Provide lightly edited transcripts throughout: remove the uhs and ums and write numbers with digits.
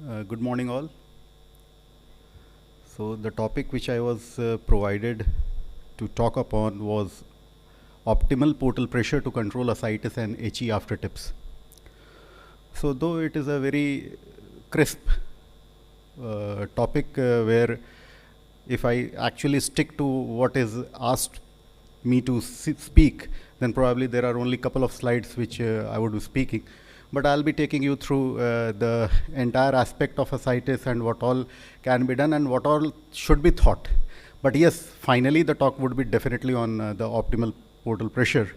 Good morning, all. So, the topic which I was provided to talk upon was optimal portal pressure to control ascites and HE after tips. So, though it is a very crisp topic where if I actually stick to what is asked me to speak, then probably there are only a couple of slides which I would be speaking. But I'll be taking you through the entire aspect of ascites and what all can be done and what all should be thought. But yes, finally the talk would be definitely on the optimal portal pressure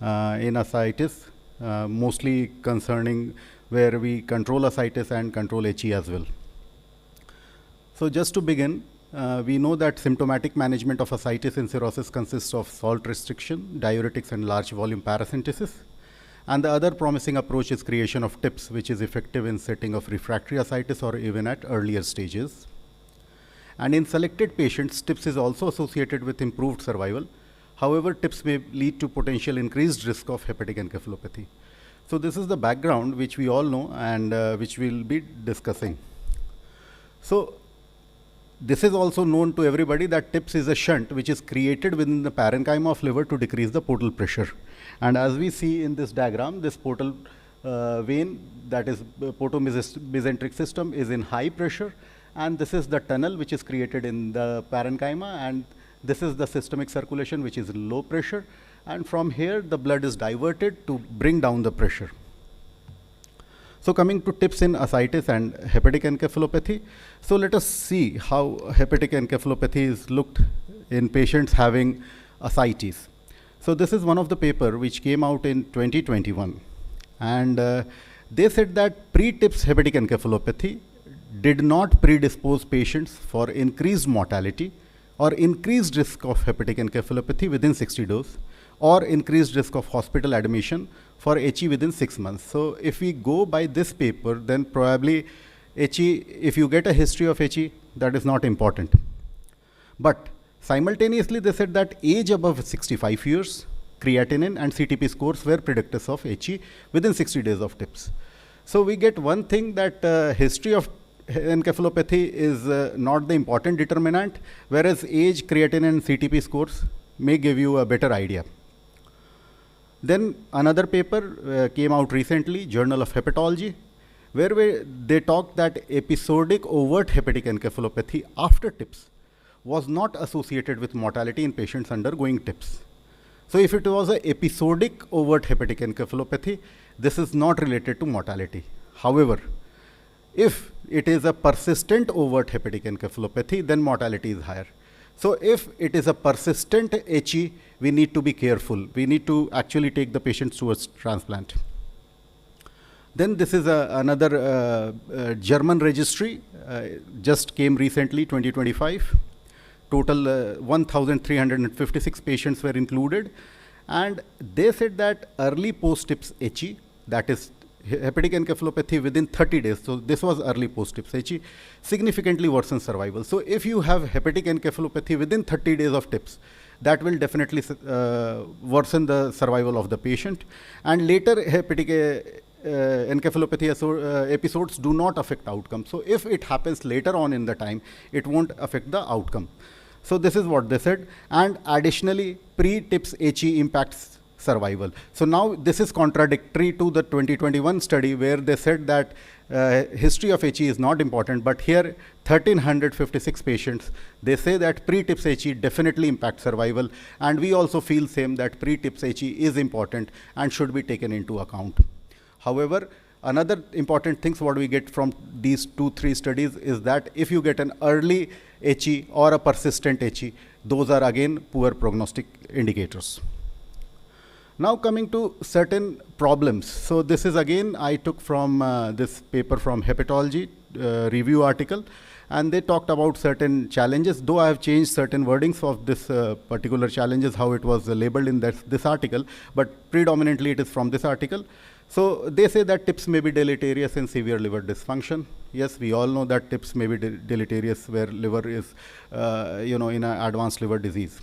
in ascites, mostly concerning where we control ascites and control HE as well. So just to begin, we know that symptomatic management of ascites in cirrhosis consists of salt restriction, diuretics, and large volume paracentesis. And the other promising approach is creation of TIPS, which is effective in setting of refractory ascites or even at earlier stages. And in selected patients, TIPS is also associated with improved survival. However, TIPS may lead to potential increased risk of hepatic encephalopathy. So this is the background which we all know and which we'll be discussing. So this is also known to everybody that TIPS is a shunt which is created within the parenchyma of liver to decrease the portal pressure. And as we see in this diagram, this portal vein, that is portomesenteric system, is in high pressure, and this is the tunnel which is created in the parenchyma, and this is the systemic circulation which is low pressure, and from here the blood is diverted to bring down the pressure. So coming to TIPS in ascites and hepatic encephalopathy. So let us see how hepatic encephalopathy is looked in patients having ascites. So this is one of the paper which came out in 2021. And they said that pre-TIPS hepatic encephalopathy did not predispose patients for increased mortality or increased risk of hepatic encephalopathy within 60 days or increased risk of hospital admission for HE within 6 months. So if we go by this paper, then probably HE, if you get a history of HE, that is not important. But simultaneously, they said that age above 65 years, creatinine and CTP scores were predictors of HE within 60 days of TIPS. So we get one thing that history of encephalopathy is not the important determinant, whereas age, creatinine and CTP scores may give you a better idea. Then another paper came out recently, Journal of Hepatology, where they talked that episodic overt hepatic encephalopathy after TIPS was not associated with mortality in patients undergoing TIPS. So if it was an episodic overt hepatic encephalopathy, this is not related to mortality. However, if it is a persistent overt hepatic encephalopathy, then mortality is higher. So if it is a persistent HE, we need to be careful. We need to actually take the patients towards transplant. Then this is another German registry, just came recently, 2025. Total 1,356 patients were included. And they said that early post-TIPS HE, that is hepatic encephalopathy within 30 days, so this was early post-TIPS HE, significantly worsens survival. So if you have hepatic encephalopathy within 30 days of TIPS, that will definitely worsen the survival of the patient. And later hepatic encephalopathy episodes do not affect outcome. So if it happens later on in the time, it won't affect the outcome. So this is what they said. And additionally, pre-TIPS HE impacts survival. So now this is contradictory to the 2021 study where they said that history of HE is not important, but here 1,356 patients, they say that pre-TIPS HE definitely impacts survival, and we also feel same that pre-TIPS HE is important and should be taken into account. However, another important things what we get from these 2-3 studies is that if you get an early HE or a persistent HE, those are again poor prognostic indicators. Now coming to certain problems. So this is again, I took from this paper from Hepatology review article, and they talked about certain challenges, though I have changed certain wordings of this particular challenges, how it was labeled in this article, but predominantly it is from this article. So they say that TIPS may be deleterious in severe liver dysfunction. Yes, we all know that TIPS may be deleterious where liver is, in an advanced liver disease.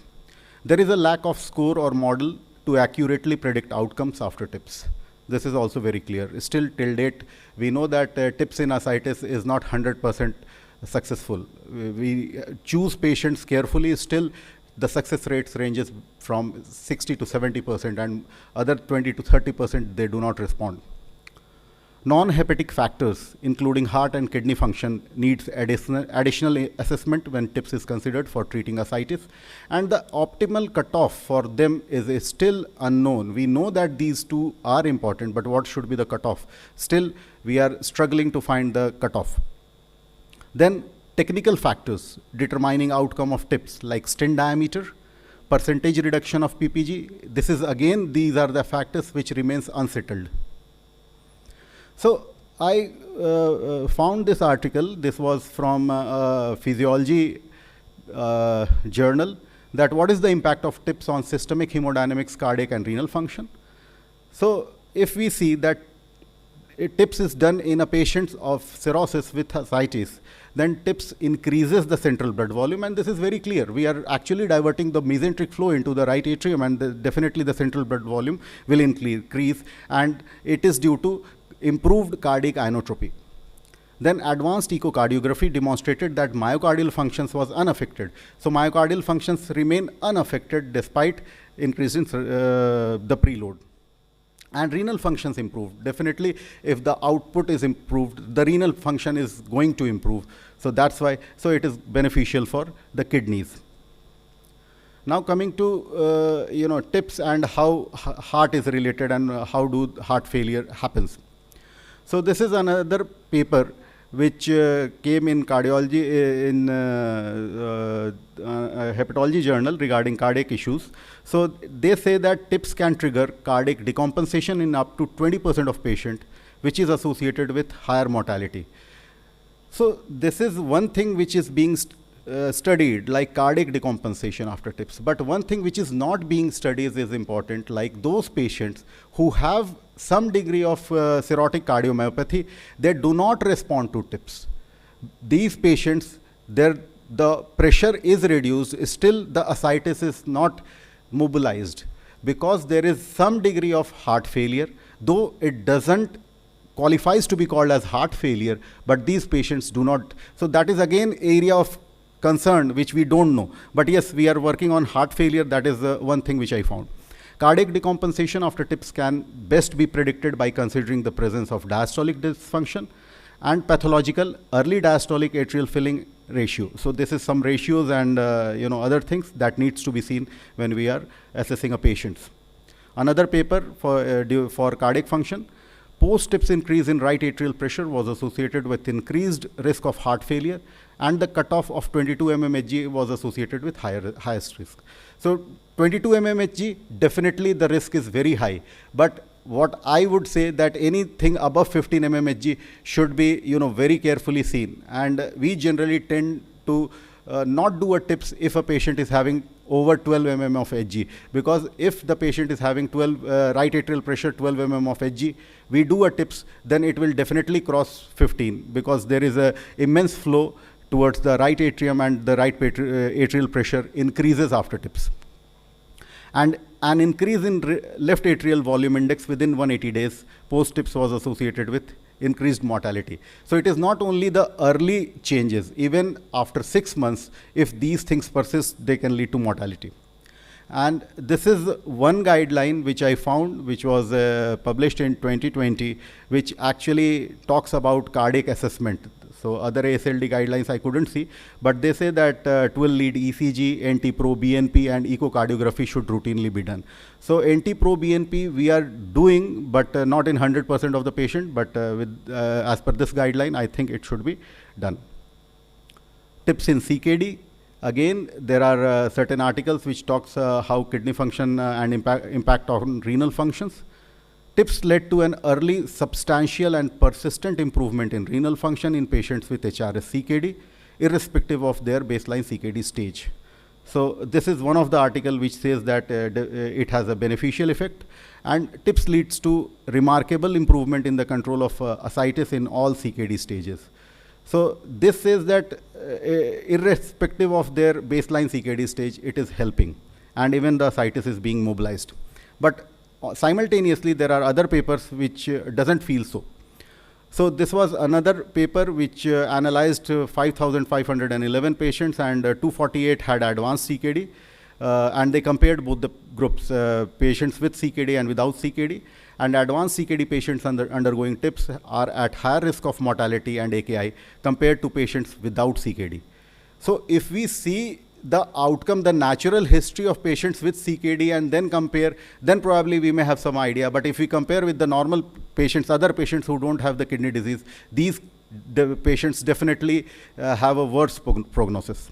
There is a lack of score or model to accurately predict outcomes after TIPS. This is also very clear. Still till date, we know that TIPS in ascites is not 100% successful. We choose patients carefully. Still, the success rates ranges from 60 to 70%, and other 20 to 30% they do not respond. Non-hepatic factors, including heart and kidney function, needs additional assessment when TIPS is considered for treating ascites. And the optimal cutoff for them is still unknown. We know that these two are important, but what should be the cutoff? Still, we are struggling to find the cutoff. Then, technical factors determining outcome of TIPS, like stent diameter, percentage reduction of PPG. This is again, these are the factors which remains unsettled. So I found this article. This was from Physiology journal, that what is the impact of TIPS on systemic hemodynamics, cardiac and renal function. So if we see that TIPS is done in a patient of cirrhosis with ascites, then TIPS increases the central blood volume, and this is very clear. We are actually diverting the mesenteric flow into the right atrium, and definitely the central blood volume will increase, and it is due to improved cardiac inotropy. Then advanced echocardiography demonstrated that myocardial functions was unaffected. So myocardial functions remain unaffected despite increase in the preload. And renal functions improved. Definitely, if the output is improved, the renal function is going to improve. So that's why, so it is beneficial for the kidneys. Now coming to TIPS and how heart is related and how do heart failure happens. So this is another paper which came in cardiology, in hepatology journal regarding cardiac issues. So they say that TIPS can trigger cardiac decompensation in up to 20% of patients, which is associated with higher mortality. So this is one thing which is being studied, like cardiac decompensation after TIPS. But one thing which is not being studied is important, like those patients who have some degree of cirrhotic cardiomyopathy, they do not respond to TIPS. These patients, the pressure is reduced, still the ascites is not mobilized because there is some degree of heart failure, though it doesn't qualifies to be called as heart failure, but these patients do not. So that is again area of concern which we don't know. But yes, we are working on heart failure. That is one thing which I found. Cardiac decompensation after TIPS can best be predicted by considering the presence of diastolic dysfunction and pathological early diastolic atrial filling ratio. So this is some ratios and other things that needs to be seen when we are assessing a patient. Another paper for cardiac function, post-TIPS increase in right atrial pressure was associated with increased risk of heart failure, and the cutoff of 22 mmHg was associated with highest risk. So 22 mmHg, definitely the risk is very high. But what I would say that anything above 15 mmHg should be very carefully seen. And we generally tend to not do a TIPS if a patient is having over 12 mm of Hg, because if the patient is having right atrial pressure 12 mm of Hg, we do a TIPS, then it will definitely cross 15, because there is a immense flow towards the right atrium, and the right atrial pressure increases after TIPS. And an increase in left atrial volume index within 180 days post-TIPS was associated with increased mortality. So it is not only the early changes, even after 6 months, if these things persist, they can lead to mortality. And this is one guideline which I found, which was published in 2020, which actually talks about cardiac assessment. So other ASLD guidelines I couldn't see, but they say that 12-lead ECG, NT-proBNP, and echocardiography should routinely be done. So NT-proBNP we are doing, but not in 100% of the patient, but as per this guideline, I think it should be done. TIPS in CKD. Again, there are certain articles which talks how kidney function and impact on renal functions. TIPS led to an early, substantial and persistent improvement in renal function in patients with HRS-CKD, irrespective of their baseline CKD stage. So this is one of the articles which says that it has a beneficial effect, and TIPS leads to remarkable improvement in the control of ascites in all CKD stages. So this says that irrespective of their baseline CKD stage, it is helping, and even the ascites is being mobilized. But simultaneously there are other papers which doesn't feel so. So this was another paper which analyzed 5,511 patients, and 248 had advanced CKD. And they compared both the groups, patients with CKD and without CKD. And advanced CKD patients undergoing TIPS are at higher risk of mortality and AKI compared to patients without CKD. So if we see the outcome, the natural history of patients with CKD and then compare, then probably we may have some idea. But if we compare with the normal patients, other patients who don't have the kidney disease, these patients definitely have a worse prognosis.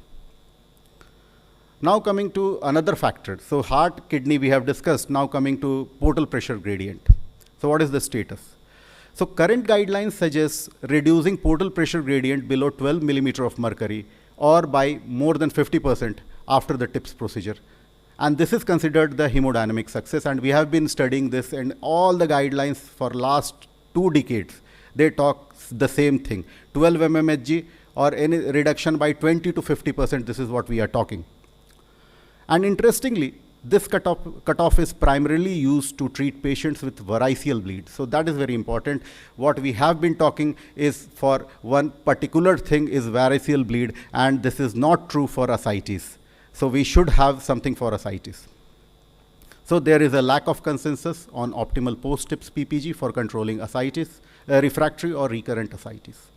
Now coming to another factor. So heart, kidney we have discussed. Now coming to portal pressure gradient. So what is the status? So current guidelines suggest reducing portal pressure gradient below 12 millimeter of mercury or by more than 50% after the TIPS procedure. And this is considered the hemodynamic success. And we have been studying this, and all the guidelines for last 2 decades, they talk the same thing. 12 mmHg or any reduction by 20 to 50%, this is what we are talking. And interestingly, this cutoff is primarily used to treat patients with variceal bleed. So that is very important. What we have been talking is for one particular thing is variceal bleed, and this is not true for ascites. So we should have something for ascites. So there is a lack of consensus on optimal post-TIPS PPG for controlling ascites, refractory or recurrent ascites.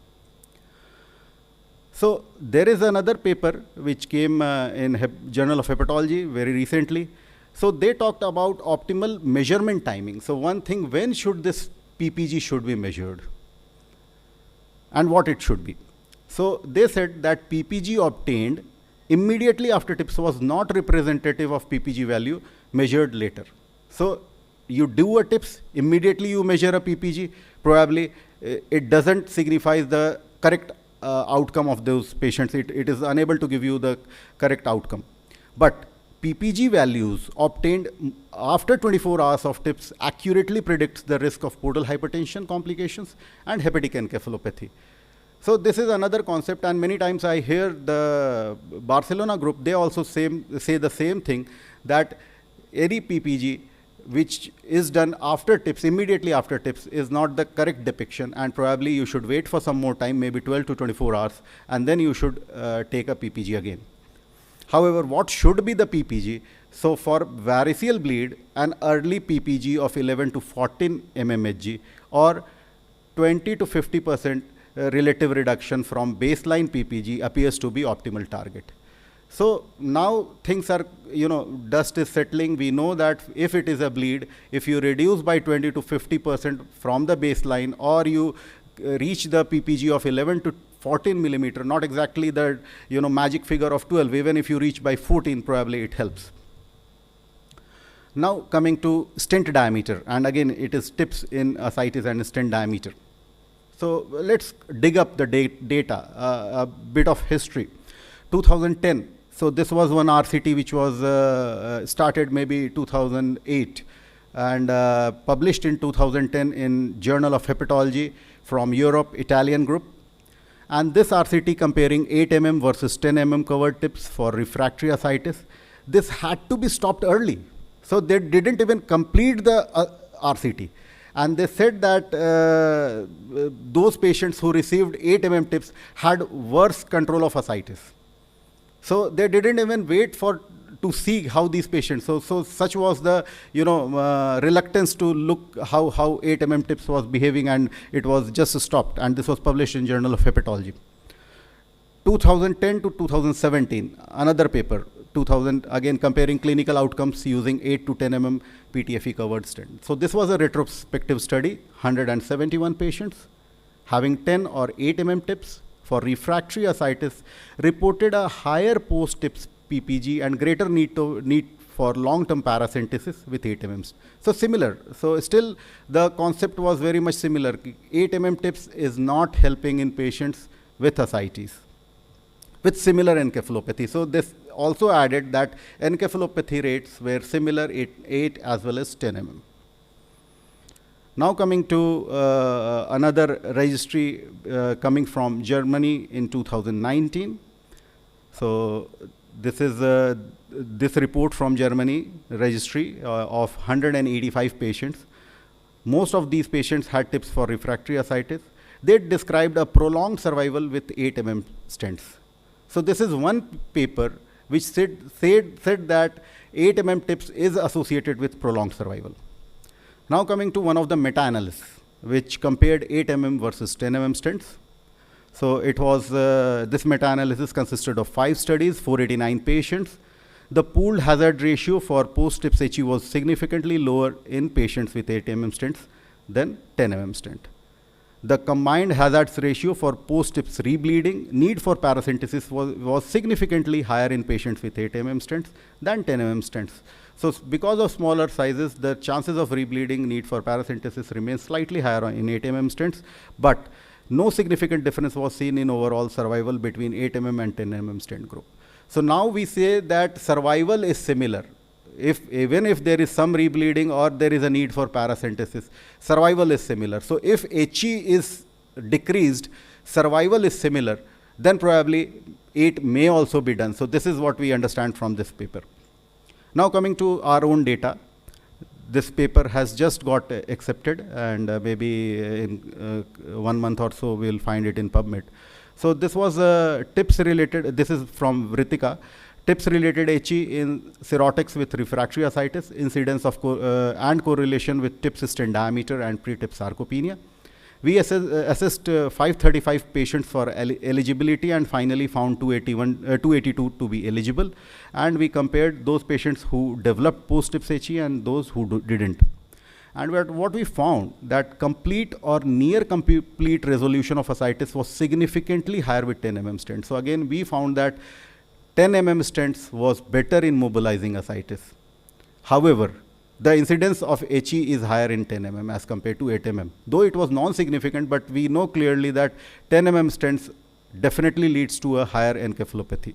So there is another paper which came in Journal of Hepatology very recently. So they talked about optimal measurement timing. So one thing, when should this PPG should be measured and what it should be. So they said that PPG obtained immediately after TIPS was not representative of PPG value measured later. So you do a TIPS, immediately you measure a PPG, probably it doesn't signify the correct outcome of those patients. It is unable to give you the correct outcome. But PPG values obtained after 24 hours of TIPS accurately predicts the risk of portal hypertension complications and hepatic encephalopathy. So this is another concept, and many times I hear the Barcelona group, they also say the same thing, that any PPG which is done after TIPS, immediately after TIPS, is not the correct depiction, and probably you should wait for some more time, maybe 12 to 24 hours, and then you should take a PPG again. However, what should be the PPG? So for variceal bleed, an early PPG of 11 to 14 mmHg or 20 to 50% relative reduction from baseline PPG appears to be optimal target. So now things are, dust is settling. We know that if it is a bleed, if you reduce by 20 to 50% from the baseline, or you reach the PPG of 11 to 14 millimeter, not exactly the magic figure of 12, even if you reach by 14, probably it helps. Now coming to stent diameter, and again it is TIPS in ascites and stent diameter. So let's dig up the data, a bit of history. 2010. So this was one RCT which was started maybe 2008 and published in 2010 in Journal of Hepatology from Europe, Italian group. And this RCT comparing 8 mm versus 10 mm covered TIPS for refractory ascites. This had to be stopped early. So they didn't even complete the RCT. And they said that those patients who received 8 mm TIPS had worse control of ascites. So they didn't even wait to see how these patients, so such was the reluctance to look how 8 mm TIPS was behaving, and it was just stopped, and this was published in Journal of Hepatology. 2010 to 2017, another paper, 2000, again comparing clinical outcomes using 8 to 10 mm PTFE covered stent. So this was a retrospective study, 171 patients having 10 or 8 mm TIPS for refractory ascites reported a higher post-TIPS PPG and greater need for long-term paracentesis with 8 mm. So similar. So still the concept was very much similar. 8 mm TIPS is not helping in patients with ascites with similar encephalopathy. So this also added that encephalopathy rates were similar 8 as well as 10 mm. Now coming to another registry coming from Germany in 2019. So this is this report from Germany registry of 185 patients. Most of these patients had tips for refractory ascites. They described a prolonged survival with 8 stents. So this is one paper which said that 8 tips is associated with prolonged survival. Now coming to one of the meta-analysis, which compared 8 versus 10 stents. So it was, this meta-analysis consisted of 5 studies, 489 patients. The pooled hazard ratio for post-TIPS HE was significantly lower in patients with 8 stents than 10 stent. The combined hazards ratio for post-TIPS rebleeding need for paracentesis was significantly higher in patients with 8 stents than 10 stents. So because of smaller sizes, the chances of rebleeding need for paracentesis remains slightly higher in 8 stents, but no significant difference was seen in overall survival between 8 and 10 stent group. So now we say that survival is similar. Even if there is some rebleeding or there is a need for paracentesis, survival is similar. So if HE is decreased, survival is similar, then probably 8 may also be done. So this is what we understand from this paper. Now coming to our own data, this paper has just got accepted, and maybe in 1 month or so we'll find it in PubMed. So this was TIPS related, this is from Vritika, TIPS related HE in cirrhotics with refractory ascites, incidence of and correlation with TIPS stent diameter and pre-TIPS sarcopenia. We assessed 535 patients for eligibility and finally found 282 to be eligible. And we compared those patients who developed post-TIPS HE and those who didn't. And what we found that complete or near complete resolution of ascites was significantly higher with 10 stents. So again, we found that 10 stents was better in mobilizing ascites. However, the incidence of HE is higher in 10 as compared to 8 Though it was non-significant, but we know clearly that 10 stents definitely leads to a higher encephalopathy.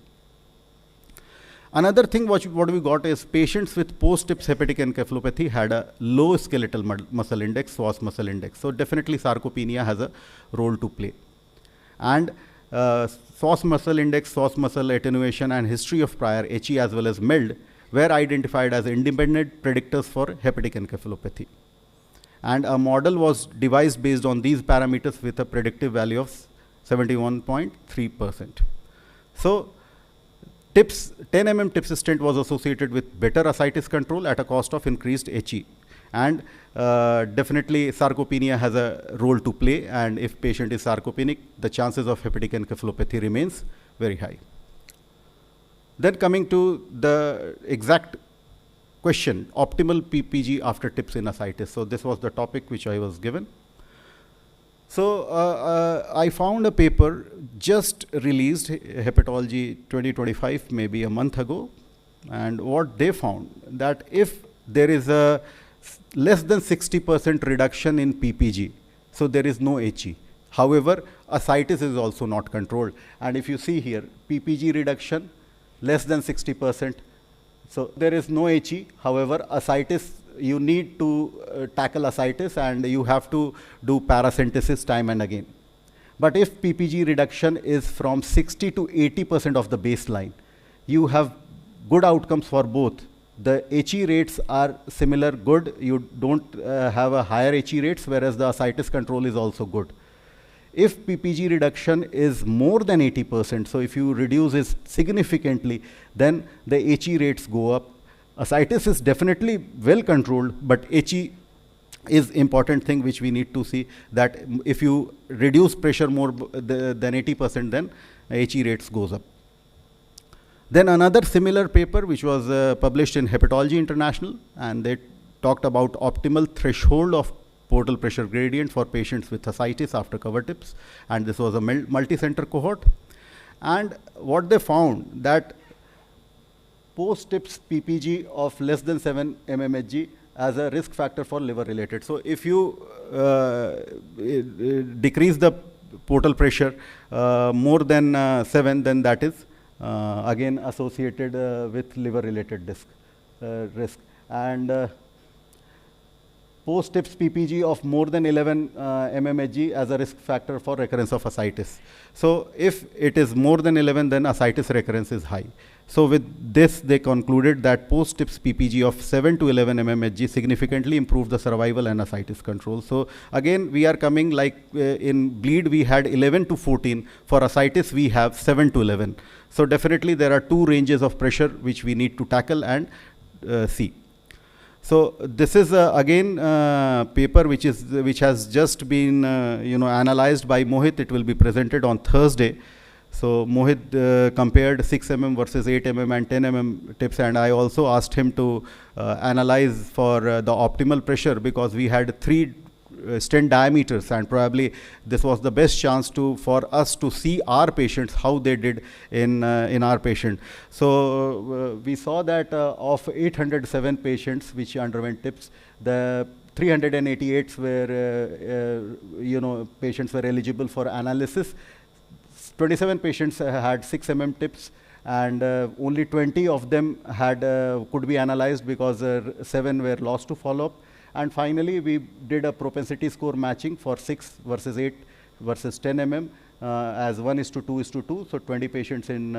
Another thing what we got is patients with post-TIPS hepatic encephalopathy had a low skeletal muscle index, SWAS muscle index. So definitely sarcopenia has a role to play. And SWAS muscle index, SWAS muscle attenuation, and history of prior HE as well as MELD were identified as independent predictors for hepatic encephalopathy. And a model was devised based on these parameters with a predictive value of 71.3%. So TIPS, 10 TIPS stent was associated with better ascites control at a cost of increased HE. And definitely sarcopenia has a role to play, and if patient is sarcopenic, the chances of hepatic encephalopathy remains very high. Then coming to the exact question, optimal PPG after TIPS in ascites. So this was the topic which I was given. So I found a paper just released, Hepatology 2025, maybe a month ago. And what they found, that if there is a less than 60% reduction in PPG, so there is no HE. However, ascites is also not controlled. And if you see here, PPG reduction, less than 60%. So there is no HE. However, ascites, you need to tackle ascites and you have to do paracentesis time and again. But if PPG reduction is from 60 to 80% of the baseline, you have good outcomes for both. The HE rates are similar, good. You don't have a higher HE rates, whereas the ascites control is also good. If PPG reduction is more than 80%, so if you reduce it significantly, then the HE rates go up. Ascites is definitely well controlled, but HE is important thing which we need to see, that if you reduce pressure more than 80%, then HE rates goes up. Then another similar paper which was published in Hepatology International, and they talked about optimal threshold of portal pressure gradient for patients with ascites after cover TIPS, and this was a multi-center cohort. And what they found, that post-TIPS PPG of less than 7 mmHg as a risk factor for liver related. So if you decrease the portal pressure more than 7, then that is again associated with liver related risk. And post-TIPS PPG of more than 11 mmHg as a risk factor for recurrence of ascites. So if it is more than 11, then ascites recurrence is high. So with this, they concluded that post-TIPS PPG of 7 to 11 mmHg significantly improved the survival and ascites control. So again, we are coming like in bleed, we had 11 to 14. For ascites, we have 7 to 11. So definitely there are two ranges of pressure which we need to tackle and see. So this is again paper which has just been analyzed by Mohit. It will be presented on Thursday. So Mohit compared 6 mm versus 8 mm and 10 mm tips, and I also asked him to analyze for the optimal pressure, because we had 3 stent diameters, and probably this was the best chance for us to see our patients how they did in our patient. So we saw that of 807 patients which underwent tips, the 388 were patients were eligible for analysis. 27 patients had 6 mm tips, and only 20 of them had could be analyzed because 7 were lost to follow-up. And finally, we did a propensity score matching for 6 versus 8 versus 10 mm as 1:2:2. So 20 patients in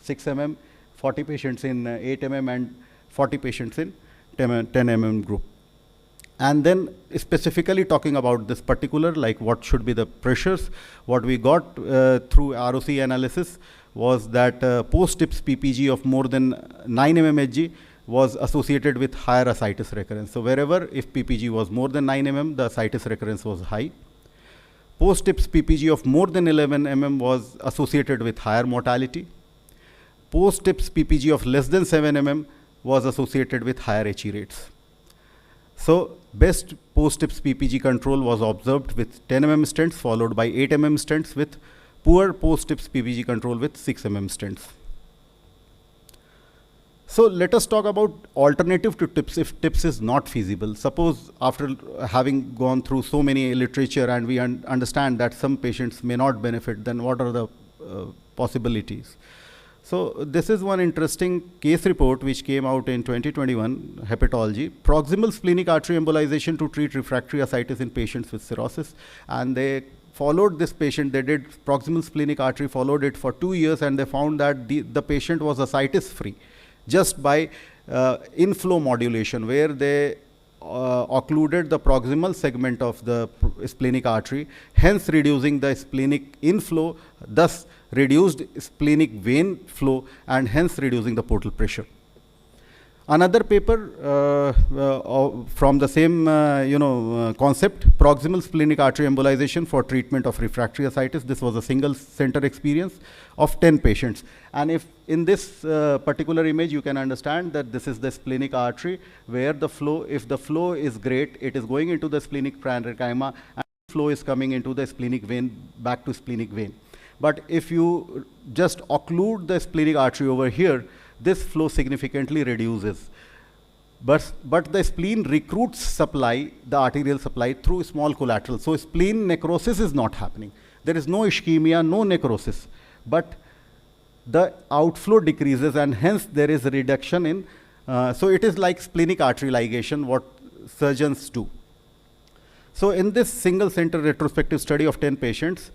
6 mm, 40 patients in 8 mm, and 40 patients in 10 mm group. And then specifically talking about this particular, like what should be the pressures, what we got through ROC analysis was that post-TIPS PPG of more than 9 mmHg was associated with higher ascites recurrence. So wherever if PPG was more than 9 mm, the ascites recurrence was high. Post-TIPS PPG of more than 11 mm was associated with higher mortality. Post-TIPS PPG of less than 7 mm was associated with higher HE rates. So best post-TIPS PPG control was observed with 10 mm stents, followed by 8 mm stents, with poor post-TIPS PPG control with 6 mm stents. So let us talk about alternative to TIPS if TIPS is not feasible. Suppose after having gone through so many literature and we understand that some patients may not benefit, then what are the possibilities? So this is one interesting case report which came out in 2021, hepatology, proximal splenic artery embolization to treat refractory ascites in patients with cirrhosis. And they followed this patient, they did proximal splenic artery, followed it for 2 years, and they found that the patient was ascites free just by inflow modulation, where they occluded the proximal segment of the splenic artery, hence reducing the splenic inflow, thus reduced splenic vein flow, and hence reducing the portal pressure. Another paper from the same concept, proximal splenic artery embolization for treatment of refractory ascites. This was a single center experience of 10 patients. And if in this particular image, you can understand that this is the splenic artery where the flow, if the flow is great, it is going into the splenic parenchyma, and flow is coming into the splenic vein, back to splenic vein. But if you just occlude the splenic artery over here, this flow significantly reduces. But the spleen recruits supply, the arterial supply, through small collateral. So spleen necrosis is not happening. There is no ischemia, no necrosis. But the outflow decreases, and hence there is a reduction in, so it is like splenic artery ligation, what surgeons do. So in this single center retrospective study of 10 patients,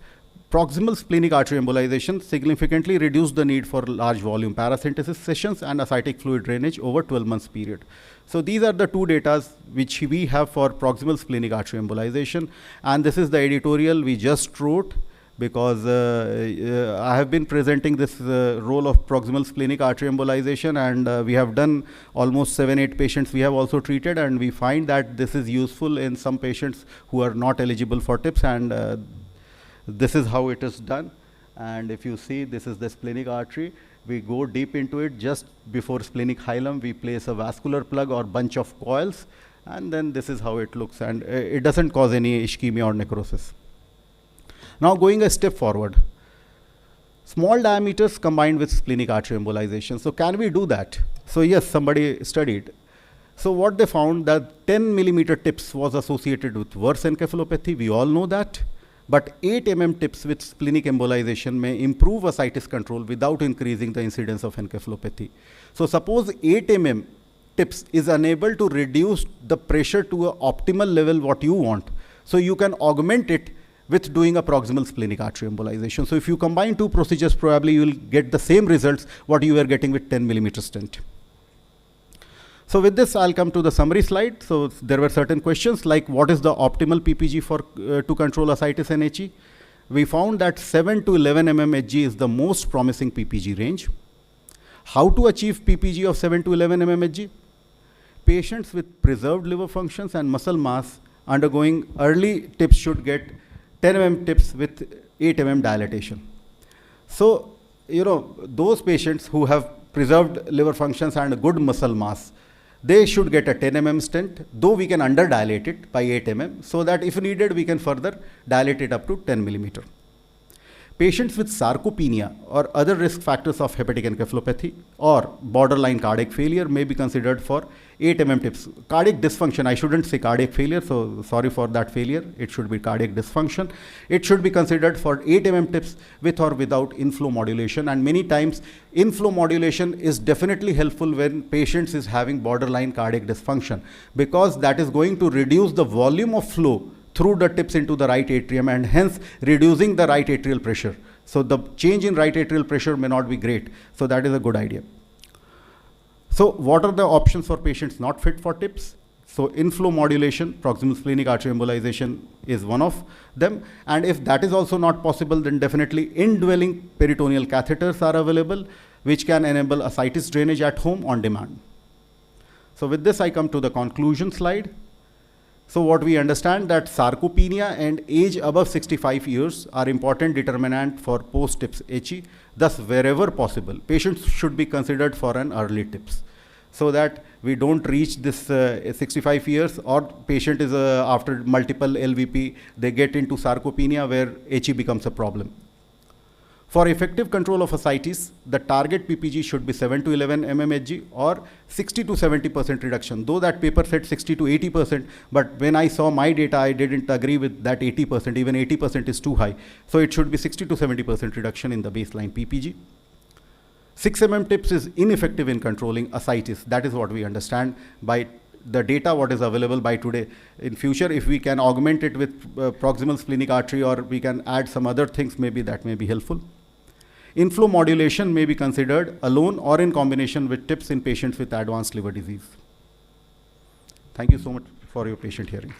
proximal splenic artery embolization significantly reduced the need for large volume paracentesis sessions and ascitic fluid drainage over 12 months period. So these are the two data which we have for proximal splenic artery embolization. And this is the editorial we just wrote, because I have been presenting this role of proximal splenic artery embolization, and we have done almost 7-8 patients we have also treated, and we find that this is useful in some patients who are not eligible for TIPS, and this is how it is done. And if you see, this is the splenic artery. We go deep into it. Just before splenic hilum, we place a vascular plug or bunch of coils, and then this is how it looks, and it doesn't cause any ischemia or necrosis. Now going a step forward, small diameters combined with splenic artery embolization. So can we do that? So yes, somebody studied. So what they found, that 10 millimeter tips was associated with worse encephalopathy. We all know that. But 8 mm tips with splenic embolization may improve ascites control without increasing the incidence of encephalopathy. So suppose 8 mm tips is unable to reduce the pressure to an optimal level what you want. So you can augment it with doing a proximal splenic artery embolization. So if you combine two procedures, probably you will get the same results what you were getting with 10 millimeter stent. So with this, I'll come to the summary slide. So there were certain questions like what is the optimal PPG for to control ascites and HE? We found that 7 to 11 mm Hg is the most promising PPG range. How to achieve PPG of 7 to 11 mm Hg? Patients with preserved liver functions and muscle mass undergoing early tips should get 10 mm tips with 8 mm dilatation. So, those patients who have preserved liver functions and a good muscle mass, they should get a 10 mm stent, though we can under-dilate it by 8 mm, so that if needed, we can further dilate it up to 10 millimeter. Patients with sarcopenia or other risk factors of hepatic encephalopathy or borderline cardiac failure may be considered for 8 mm tips. Cardiac dysfunction, I shouldn't say cardiac failure, so sorry for that failure. It should be cardiac dysfunction. It should be considered for 8 mm tips with or without inflow modulation. And many times, inflow modulation is definitely helpful when patients is having borderline cardiac dysfunction, because that is going to reduce the volume of flow through the tips into the right atrium and hence reducing the right atrial pressure. So the change in right atrial pressure may not be great. So that is a good idea. So what are the options for patients not fit for tips? So inflow modulation, proximal splenic artery embolization is one of them. And if that is also not possible, then definitely indwelling peritoneal catheters are available, which can enable ascites drainage at home on demand. So with this, I come to the conclusion slide. So what we understand that sarcopenia and age above 65 years are important determinant for post-tips HE. Thus, wherever possible, patients should be considered for an early tips, so that we don't reach this 65 years or patient is after multiple LVP, they get into sarcopenia where HE becomes a problem. For effective control of ascites, the target PPG should be 7 to 11 mm Hg or 60 to 70% reduction. Though that paper said 60 to 80%, but when I saw my data, I didn't agree with that 80%. Even 80% is too high. So it should be 60 to 70% reduction in the baseline PPG. 6 mm tips is ineffective in controlling ascites. That is what we understand by the data what is available by today. In future, if we can augment it with proximal splenic artery or we can add some other things, maybe that may be helpful. Inflow modulation may be considered alone or in combination with tips in patients with advanced liver disease. Thank you so much for your patient hearing.